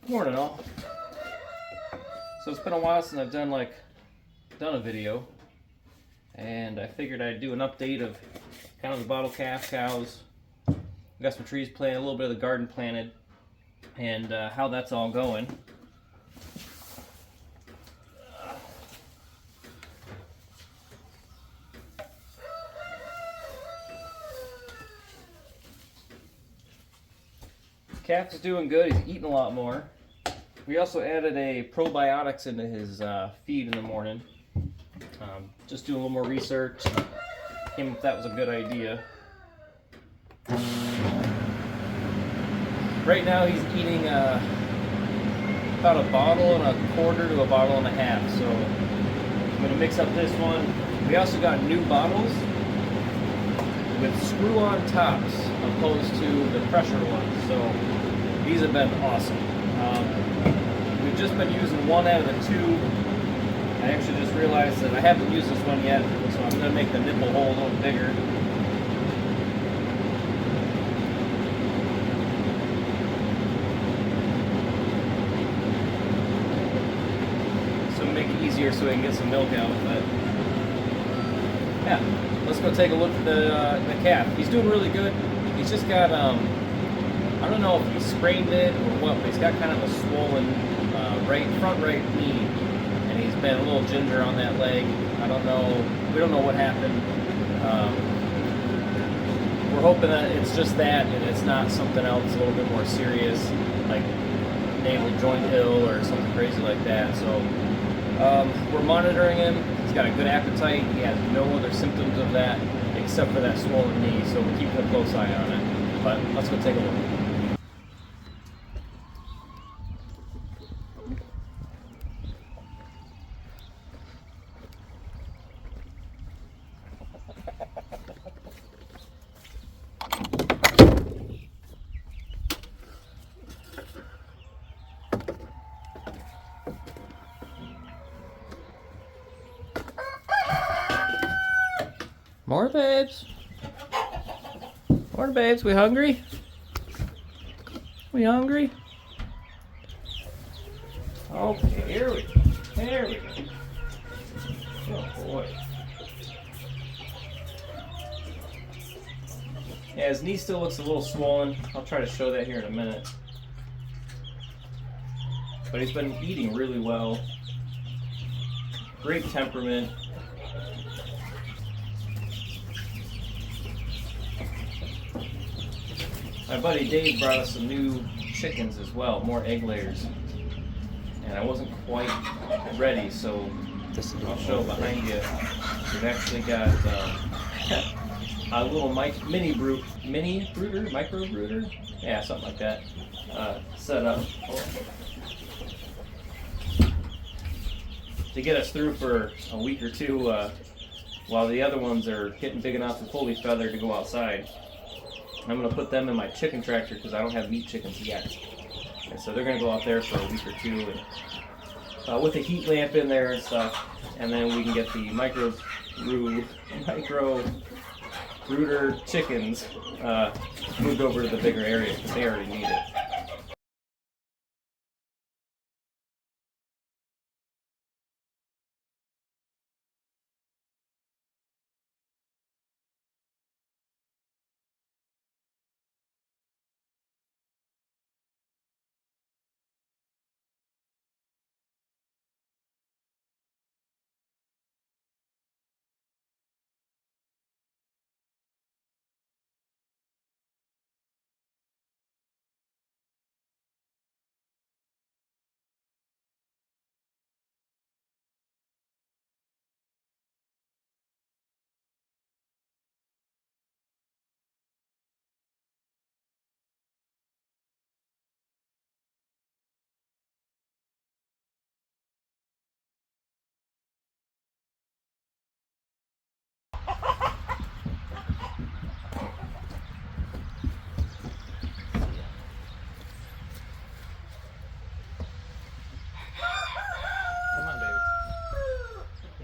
Morning all. So it's been a while since I've done a video, and I figured I'd do an update of kind of the bottle calf cows. We got some trees planted, a little bit of the garden planted, and how that's all going. Calf is doing good. He's eating a lot more. We also added a probiotics into his feed in the morning. Just doing a little more research. Came if that was a good idea. Right now he's eating about a bottle and a quarter to a bottle and a half. So I'm going to mix up this one. We also got new bottles with screw-on tops opposed to the pressure ones. So these have been awesome. We've just been using one out of the two. I actually just realized that I haven't used this one yet, so I'm going to make the nipple hole a little bigger. So make it easier so I can get some milk out. But yeah, let's go take a look at the calf. He's doing really good. He's just got I don't know if he sprained it or what, but he's got kind of a swollen front right knee, and he's been a little ginger on that leg. I don't know. We don't know what happened. We're hoping that it's just that, and it's not something else a little bit more serious, like navel joint ill or something crazy like that. So we're monitoring him. He's got a good appetite. He has no other symptoms of that except for that swollen knee. So we're keeping a close eye on it. But let's go take a look. More babes. More babes. We hungry? We hungry? Okay, here we go. There we go. Oh boy. Yeah, his knee still looks a little swollen. I'll try to show that here in a minute. But he's been eating really well. Great temperament. My buddy Dave brought us some new chickens as well, more egg layers. And I wasn't quite ready, so I'll show behind you. We've actually got a little micro brooder? Yeah, something like that, set up to get us through for a week or two while the other ones are getting big enough and fully feathered to go outside. I'm going to put them in my chicken tractor because I don't have meat chickens yet. And so they're going to go out there for a week or two and, with a heat lamp in there and stuff. And then we can get the micro brooder chickens moved over to the bigger area because they already need it.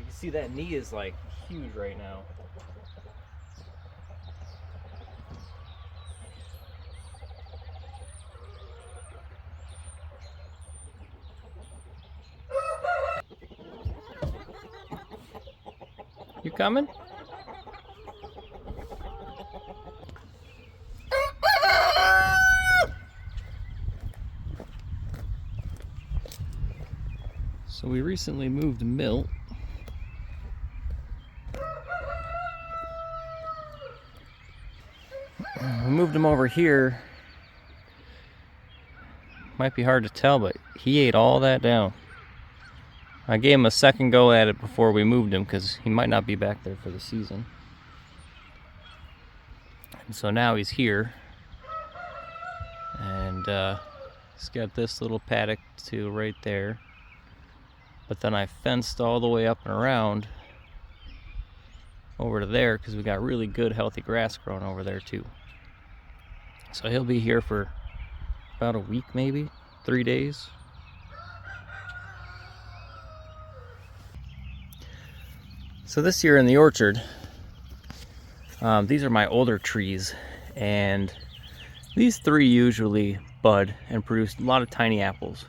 See, that knee is like huge right now. You coming? So we recently moved Milt. We moved him over here. Might be hard to tell, but he ate all that down. I gave him a second go at it before we moved him because he might not be back there for the season. And so now he's here. And he's got this little paddock too right there. But then I fenced all the way up and around over to there because we got really good healthy grass growing over there too. So he'll be here for about a week, maybe 3 days. So this year in the orchard, these are my older trees, and these 3 usually bud and produce a lot of tiny apples.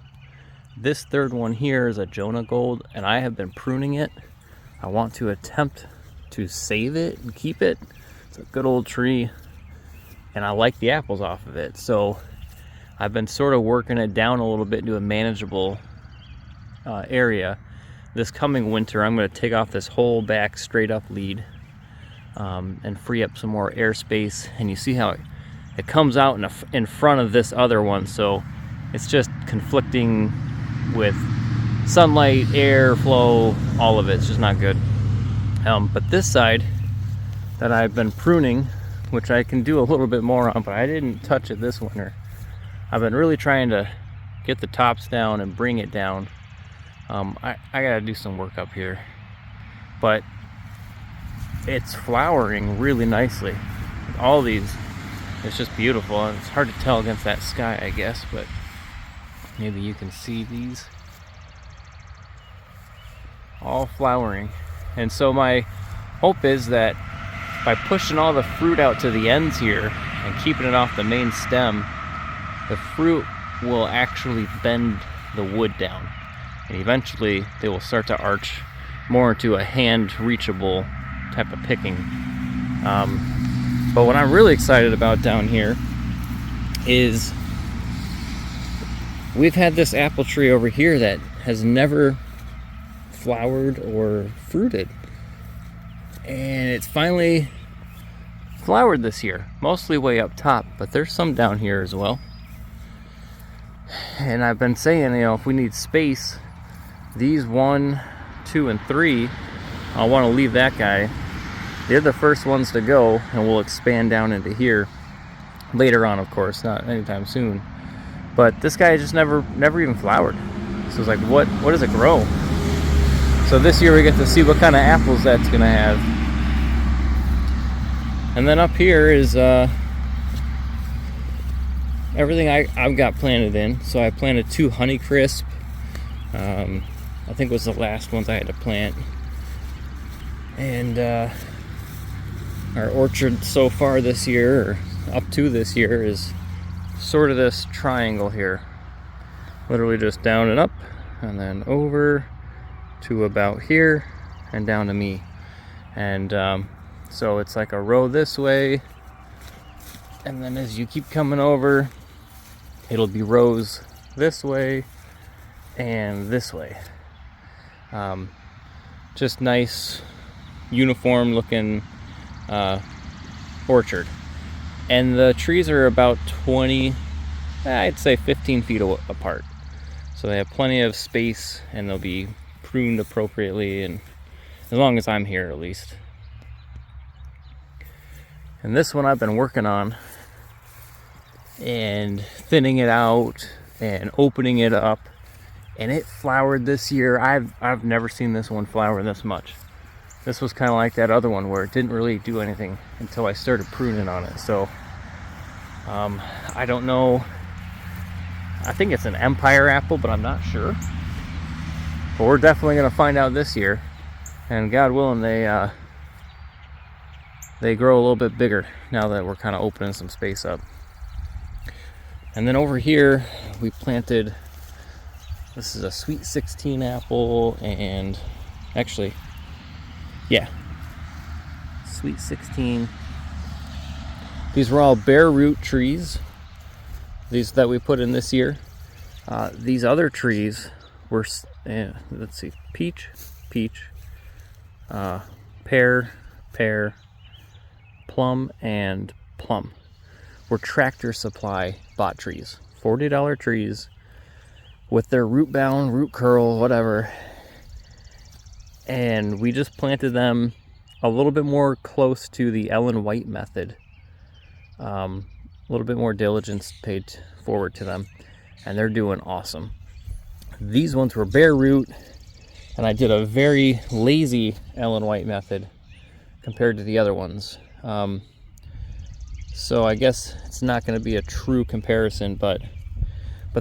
This third one here is a Jonah Gold, and I have been pruning it. I want to attempt to save it and keep it. It's a good old tree, and I like the apples off of it. So I've been sort of working it down a little bit into a manageable area. This coming winter, I'm going to take off this whole back straight up lead and free up some more airspace. And you see how it comes out in front of this other one, so it's just conflicting with sunlight, air flow, all of it. It's just not good. But this side that I've been pruning, which I can do a little bit more on, but I didn't touch it this winter. I've been really trying to get the tops down and bring it down. I gotta do some work up here, but it's flowering really nicely. All these, it's just beautiful, and it's hard to tell against that sky, I guess, but maybe you can see these all flowering. And so my hope is that by pushing all the fruit out to the ends here and keeping it off the main stem, the fruit will actually bend the wood down, and eventually they will start to arch more into a hand reachable type of picking. But what I'm really excited about down here is we've had this apple tree over here that has never flowered or fruited, and it's finally flowered this year, mostly way up top, but there's some down here as well. And I've been saying, if we need space, these 1, 2, and 3, I want to leave that guy. They're the first ones to go, and we'll expand down into here later on, of course, not anytime soon. But this guy just never even flowered. So it's like, what does it grow? So this year we get to see what kind of apples that's gonna have. And then up here is everything I've got planted in. So I planted 2 Honeycrisp. I think it was the last ones I had to plant. And our orchard so far this year, or up to this year, is sort of this triangle here. Literally just down and up, and then over to about here, and down to me. And so it's like a row this way, and then as you keep coming over, it'll be rows this way and this way. Just nice, uniform looking orchard. And the trees are about 20, I'd say 15 feet apart. So they have plenty of space, and they'll be pruned appropriately, and as long as I'm here at least. And this one I've been working on and thinning it out and opening it up, and it flowered this year. I've never seen this one flower this much. This was kind of like that other one where it didn't really do anything until I started pruning on it. So I don't know. I think it's an Empire apple, but I'm not sure. But we're definitely going to find out this year. And God willing, they grow a little bit bigger now that we're kind of opening some space up. And then over here, we planted, this is a Sweet 16 apple, and actually, yeah, Sweet 16. These were all bare root trees, these that we put in this year. These other trees were, let's see, peach, pear, plum, and plum were Tractor Supply bought trees. $40 trees with their root bound, root curl, whatever. And we just planted them a little bit more close to the Ellen White method. A little bit more diligence paid forward to them, and they're doing awesome. These ones were bare root, and I did a very lazy Ellen White method compared to the other ones. So I guess it's not going to be a true comparison, but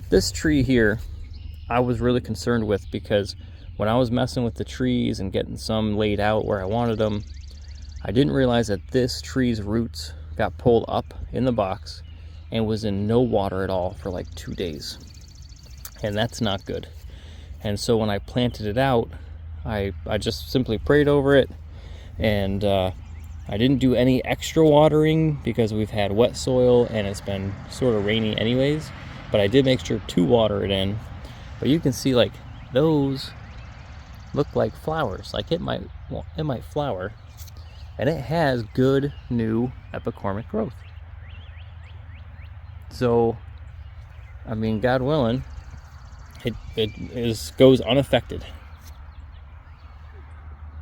this tree here I was really concerned with, because when I was messing with the trees and getting some laid out where I wanted them, I didn't realize that this tree's roots got pulled up in the box and was in no water at all for like 2 days. And that's not good. And so when I planted it out, I just simply prayed over it, and I didn't do any extra watering because we've had wet soil and it's been sort of rainy anyways, but I did make sure to water it in. But you can see, like, those look like flowers. Like it might flower, and it has good new epicormic growth. So, I mean, God willing, it goes unaffected.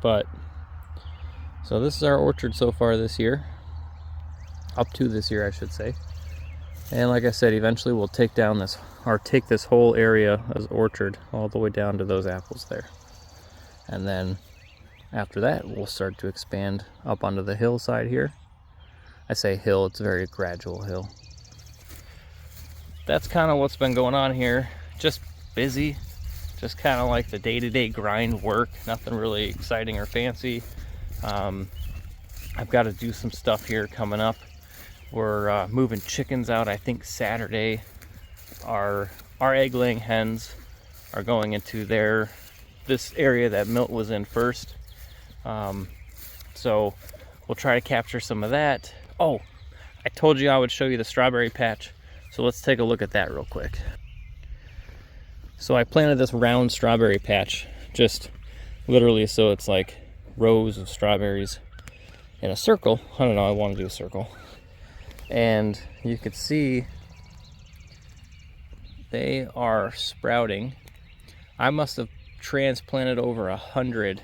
But so this is our orchard so far this year, up to this year I should say. And like I said, eventually we'll take this whole area as orchard all the way down to those apples there. And then after that, we'll start to expand up onto the hillside here. I say hill, it's a very gradual hill. That's kind of what's been going on here. Just busy, just kind of like the day-to-day grind work, nothing really exciting or fancy. I've got to do some stuff here coming up. We're moving chickens out, I think Saturday. Our egg-laying hens are going into this area that Milt was in first. So we'll try to capture some of that. Oh, I told you I would show you the strawberry patch, so let's take a look at that real quick. So I planted this round strawberry patch, just literally so it's like rows of strawberries in a circle. I don't know, I want to do a circle. And you could see they are sprouting. I must have transplanted over 100,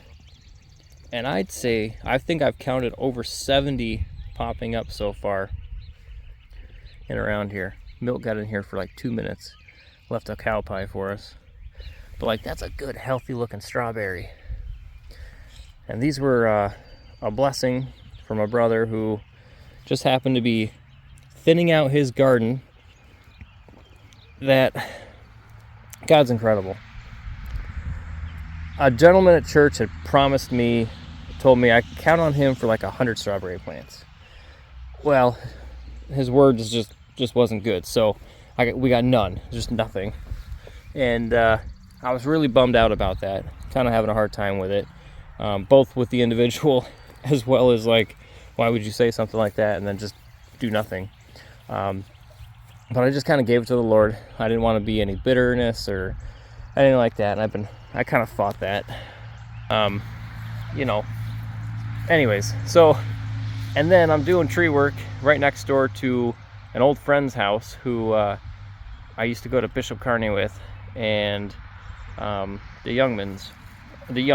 and I think I've counted over 70 popping up so far in around here. Milt got in here for like 2 minutes, left a cow pie for us. But like, that's a good healthy looking strawberry. And these were a blessing from a brother who just happened to be thinning out his garden. That God's incredible. A gentleman at church had told me I could count on him for like 100 strawberry plants. Well, his word just wasn't good, so we got none, just nothing. And I was really bummed out about that, kind of having a hard time with it, both with the individual as well as like, why would you say something like that and then just do nothing? But I just kind of gave it to the Lord. I didn't want to be any bitterness or anything like that, and I kind of fought that. Anyways, so, and then I'm doing tree work right next door to an old friend's house who I used to go to Bishop Kearney with, and the Youngmans live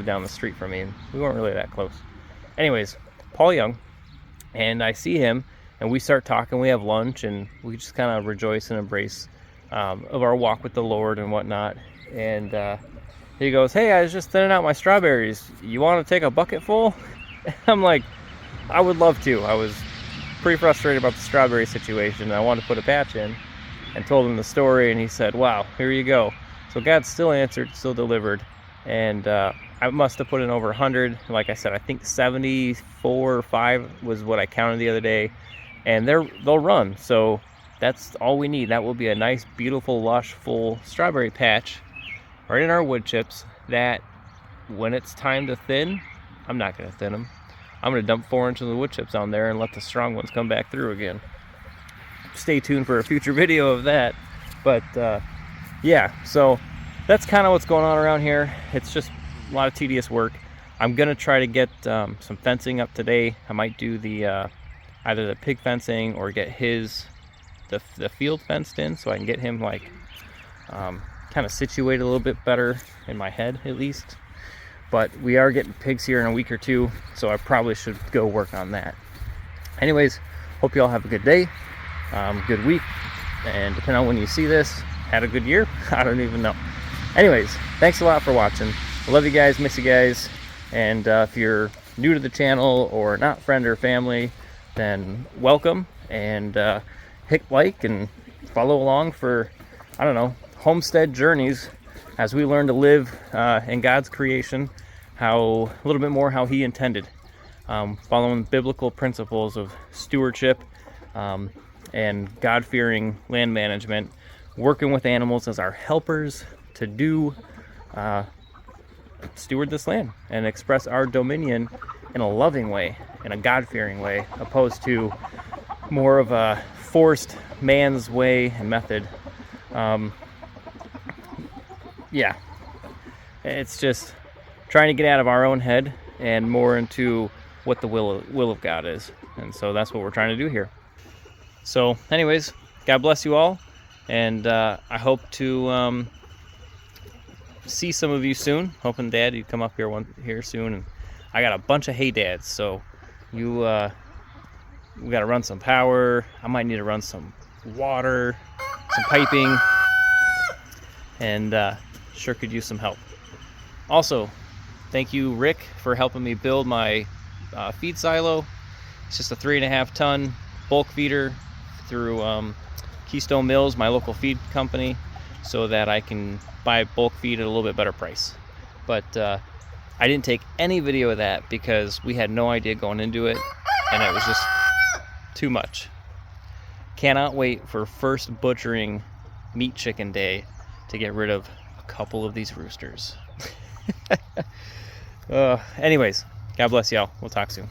down the street from me, and we weren't really that close. Anyways, Paul Young, and I see him, and we start talking, we have lunch, and we just kind of rejoice and embrace of our walk with the Lord and whatnot. And he goes, "Hey, I was just thinning out my strawberries. You want to take a bucket full?" I'm like, I would love to. I was pretty frustrated about the strawberry situation. I wanted to put a patch in, and told him the story, and he said, "Wow, here you go." So God still answered, still delivered, and I must have put in over 100. Like I said, I think 74 or 5 was what I counted the other day, and they'll run. So that's all we need. That will be a nice, beautiful, lush, full strawberry patch right in our wood chips that when it's time to thin, I'm not going to thin them. I'm going to dump 4 inches of wood chips on there and let the strong ones come back through again. Stay tuned for a future video of that. But yeah, so that's kind of what's going on around here. It's just a lot of tedious work. I'm going to try to get some fencing up today. I might do the either the pig fencing or get the field fenced in, so I can get him like kind of situated a little bit better in my head at least. But we are getting pigs here in a week or two, so I probably should go work on that. Anyways, hope you all have a good day, good week, and depending on when you see this, had a good year. I don't even know. Anyways, thanks a lot for watching. I love you guys, miss you guys, and if you're new to the channel or not friend or family, then welcome, and hit like and follow along for, I don't know, homestead journeys as we learn to live in God's creation, a little bit more how He intended, following biblical principles of stewardship and God-fearing land management, working with animals as our helpers to steward this land and express our dominion in a loving way, in a God-fearing way, opposed to more of a forced man's way and method. Yeah, it's just trying to get out of our own head and more into what the will of God is. And so that's what we're trying to do here. So anyways, God bless you all, and I hope to see some of you soon. Hoping Dad you'd come up here soon. And I got a bunch of hay dads, so we got to run some power. I might need to run some water, some piping, and sure could use some help. Also, thank you, Rick, for helping me build my feed silo. It's just a 3.5 ton bulk feeder through Keystone Mills, my local feed company, so that I can buy bulk feed at a little bit better price. But I didn't take any video of that because we had no idea going into it, and it was just too much. Cannot wait for first butchering meat chicken day to get rid of a couple of these roosters. Anyways, God bless y'all. We'll talk soon.